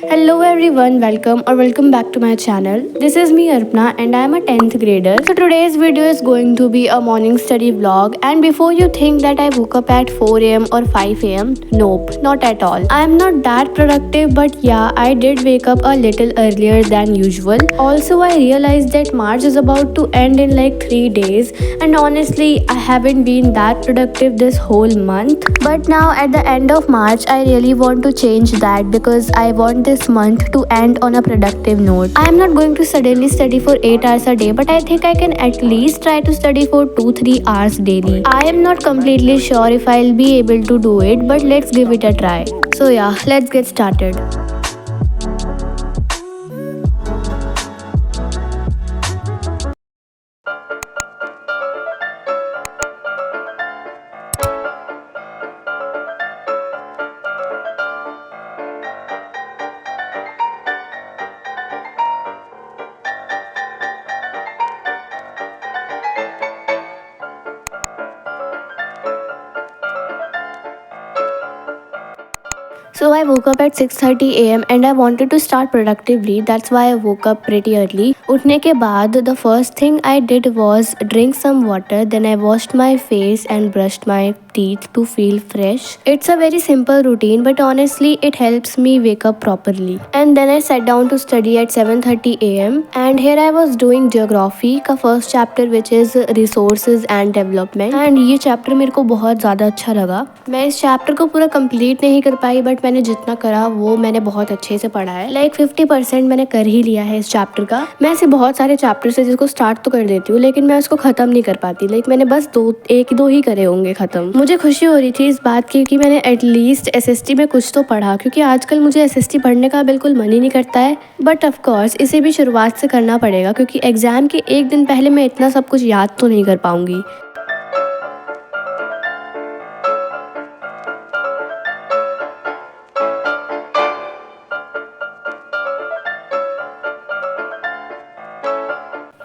Hello everyone, welcome back to my channel. This is me Arpana and I am a 10th grader. So today's video is going to be a morning study vlog, and before you think that I woke up at 4 am or 5 am, nope, not at all. I am not that productive, but yeah, I did wake up a little earlier than usual. Also, I realized that March is about to end in like 3 days, and honestly, I haven't been that productive this whole month. But now at the end of March, I really want to change that because I want this month to end on a productive note. I am not going to suddenly study for 8 hours a day, but I think I can at least try to study for 2-3 hours daily. I am not completely sure if I'll be able to do it, but let's give it a try. So yeah, let's get started. So I woke up at 6:30 am and I wanted to start productively. That's why I woke up pretty early. उठने के बाद the first thing I did was drink some water. Then I washed my face and brushed my teeth to feel fresh. It's a very simple routine, but honestly it helps me wake up properly. And then I sat down to study at 7:30 am. And here I was doing geography का first chapter, which is resources and development. And ये chapter मेरे को बहुत ज़्यादा अच्छा लगा. मैं इस chapter को पूरा complete नहीं कर पाई, but मैंने जितना करा वो मैंने बहुत अच्छे से पढ़ा है. लाइक 50% मैंने कर ही लिया है इस चैप्टर का. मैं ऐसे बहुत सारे चैप्टर्स है जिसको स्टार्ट तो कर देती हूँ, लेकिन मैं उसको खत्म नहीं कर पाती. लाइक मैंने बस एक दो ही करे होंगे खत्म. मुझे खुशी हो रही थी इस बात की कि मैंने एटलीस्ट एसएसटी में कुछ तो पढ़ा, क्योंकि आजकल मुझे एसएसटी पढ़ने का बिल्कुल मन ही नहीं करता है. बट ऑफकोर्स इसे भी शुरुआत से करना पड़ेगा, क्योंकि एग्जाम के एक दिन पहले मैं इतना सब कुछ याद तो नहीं कर पाऊंगी.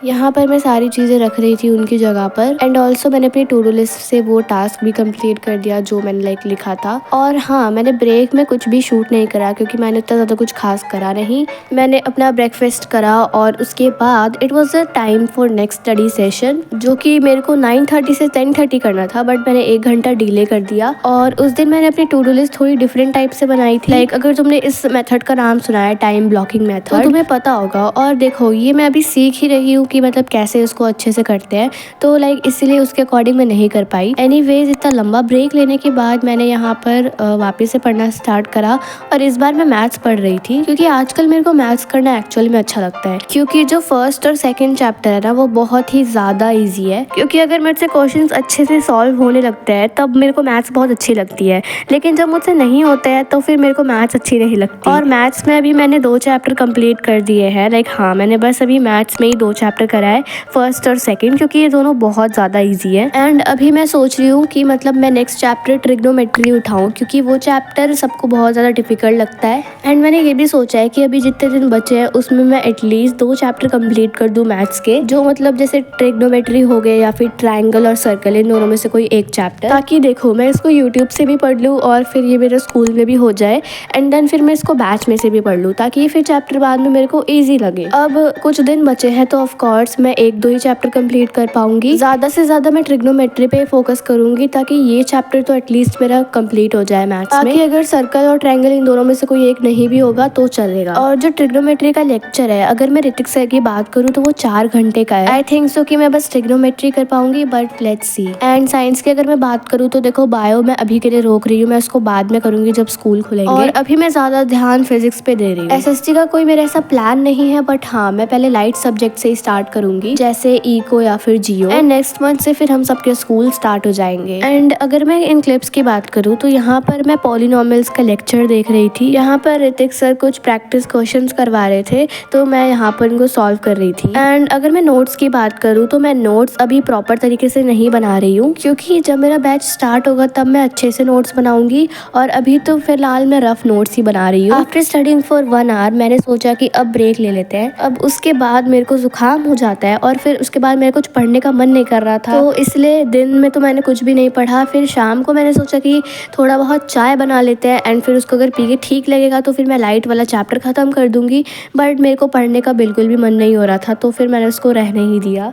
यहाँ पर मैं सारी चीज़ें रख रही थी उनकी जगह पर. एंड ऑल्सो मैंने अपनी टू डू लिस्ट से वो टास्क भी कंप्लीट कर दिया जो मैंने लिखा था. और हाँ, मैंने ब्रेक में कुछ भी शूट नहीं करा, क्योंकि मैंने इतना ज़्यादा कुछ खास करा नहीं. मैंने अपना ब्रेकफास्ट करा और उसके बाद it was a time for next study session, जो कि मेरे को 9:30 से 10:30 करना था, बट मैंने 1 घंटा डिले कर दिया. और उस दिन मैंने अपनी टू डू लिस्ट थोड़ी डिफरेंट टाइप से बनाई थी. लाइक अगर तुमने इस मेथड का नाम सुना है, टाइम ब्लॉकिंग मेथड, तो तुम्हें पता होगा. और देखो, ये मैं अभी सीख ही रही हूँ कि मतलब कैसे उसको अच्छे से करते हैं, तो लाइक इसीलिए उसके अकॉर्डिंग मैं नहीं कर पाई. एनीवेज, इतना लंबा ब्रेक लेने के बाद मैंने यहाँ पर वापस से पढ़ना स्टार्ट करा. और इस बार मैं मैथ्स पढ़ रही थी, क्योंकि आजकल मेरे को मैथ्स करना एक्चुअली में अच्छा लगता है. क्योंकि जो फर्स्ट और सेकंड चैप्टर है ना, वो बहुत ही ज़्यादा ईजी है. क्योंकि अगर मेरे से क्वेश्चन अच्छे से सॉल्व होने लगते हैं तब मेरे को मैथ्स बहुत अच्छी लगती है, लेकिन जब मुझसे नहीं होता है तो फिर मेरे को मैथ्स अच्छी नहीं लगती. और मैथ्स में अभी मैंने 2 चैप्टर कंप्लीट कर दिए हैं. लाइक हाँ, मैंने बस अभी मैथ्स में ही 2 चैप्टर करा है, फर्स्ट और सेकंड, क्योंकि ये दोनों बहुत ज़्यादा इजी है. एंड अभी मैं सोच रही हूँ कि मतलब मैं नेक्स्ट चैप्टर ट्रिग्नोमेट्री उठाऊँ, क्योंकि वो चैप्टर सबको बहुत ज़्यादा डिफिकल्ट लगता है. एंड मैंने ये भी सोचा है कि अभी जितने दिन बचे हैं उसमें मैं एटलीस्ट 2 चैप्टर कंप्लीट कर दूँ मैथ्स के, जो मतलब जैसे ट्रिग्नोमेट्री हो गए या फिर ट्रायंगल और सर्कल, इन दोनों में से कोई एक चैप्टर, ताकि देखो मैं इसको यूट्यूब से भी पढ़ लूँ और फिर ये मेरे स्कूल में भी हो जाए. एंड देन फिर मैं इसको बैच में से भी पढ़ लूँ, ताकि फिर चैप्टर बाद में मेरे को ईजी लगे. अब कुछ दिन बचे हैं तो ऑफकोर्स मैं 1-2 ही चैप्टर कंप्लीट कर पाऊंगी. ज़्यादा से ज़्यादा मैं ट्रिग्नोमेट्री पे फोकस करूंगी, ताकि ये चैप्टर तो एटलीस्ट मेरा कंप्लीट हो जाए मैथ्स में. अगर सर्कल और ट्रायंगल इन दोनों में से कोई एक नहीं भी होगा तो चलेगा. और जो ट्रिग्नोमेट्री का लेक्चर है, अगर मैं ऋतिक सर की बात करूँ तो वो 4 घंटे का है. आई थिंक सो कि मैं बस ट्रिग्नोमेट्री कर पाऊंगी, but let's see. And science की अगर मैं बात करूँ तो देखो, बायो मैं अभी के लिए रोक रही हूँ, मैं उसको बाद में करूंगी जब स्कूल खुलेंगे. और अभी मैं ज़्यादा ध्यान फिजिक्स पे दे रही हूँ. एसएसटी का कोई मेरा ऐसा प्लान नहीं है, बट हाँ, मैं पहले लाइट सब्जेक्ट से ही स्टार्ट करूंगी, जैसे इको या फिर जियो. एंड नेक्स्ट मंथ से फिर हम सबके स्कूल स्टार्ट हो जाएंगे. एंड अगर मैं इन क्लिप्स की बात करूँ तो यहाँ पर मैं पॉलिनोमियल्स का लेक्चर देख रही थी. यहाँ पर ऋतिक सर कुछ प्रैक्टिस क्वेश्चंस करवा रहे थे, तो मैं यहाँ पर इनको सॉल्व कर रही थी. एंड अगर मैं नोट्स की बात करूँ तो मैं नोट्स अभी प्रॉपर तरीके से नहीं बना रही हूँ, क्योंकि जब मेरा बैच स्टार्ट होगा तब मैं अच्छे से नोट्स बनाऊंगी. और अभी तो फिलहाल मैं रफ नोट्स ही बना रही हूँ. आफ्टर स्टडिंग फॉर 1 आवर मैंने सोचा कि अब ब्रेक ले लेते हैं. अब उसके बाद मेरे को जुकाम हो जाता है और फिर उसके बाद मेरे कुछ पढ़ने का मन नहीं कर रहा था, तो इसलिए दिन में तो मैंने कुछ भी नहीं पढ़ा। फिर शाम को मैंने सोचा कि थोड़ा बहुत चाय बना लेते हैं एंड फिर उसको अगर पी के ठीक लगेगा तो फिर मैं लाइट वाला चैप्टर ख़त्म कर दूँगी। बट मेरे को पढ़ने का बिल्कुल भी मन नहीं हो रहा था, तो फिर मैंने उसको रहने ही दिया।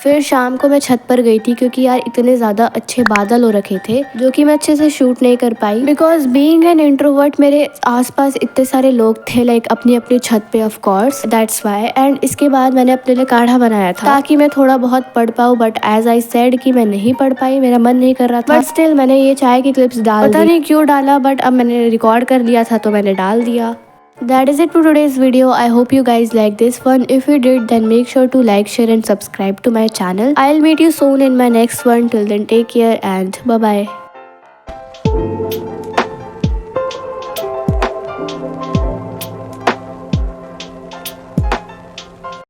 फिर शाम को मैं छत पर गई थी क्योंकि यार इतने ज़्यादा अच्छे बादल हो रखे थे जो कि मैं अच्छे से शूट नहीं कर पाई, बिकॉज बीइंग एन इंट्रोवर्ट मेरे आसपास इतने सारे लोग थे लाइक अपनी अपनी छत पे, of course that's why. And इसके बाद मैंने अपने लिए काढ़ा बनाया था ताकि मैं थोड़ा बहुत पढ़ पाऊँ, बट एज आई सेड कि मैं नहीं पढ़ पाई, मेरा मन नहीं कर रहा था। बट स्टिल मैंने ये चाय की क्लिप्स डाल दी, पता नहीं क्यों डाला, बट अब मैंने रिकॉर्ड कर लिया था तो मैंने डाल दिया। That is it for today's video. I hope you guys like this one. If you did, then make sure to like, share and subscribe to my channel. I'll meet you soon in my next one. Till then, take care and bye bye.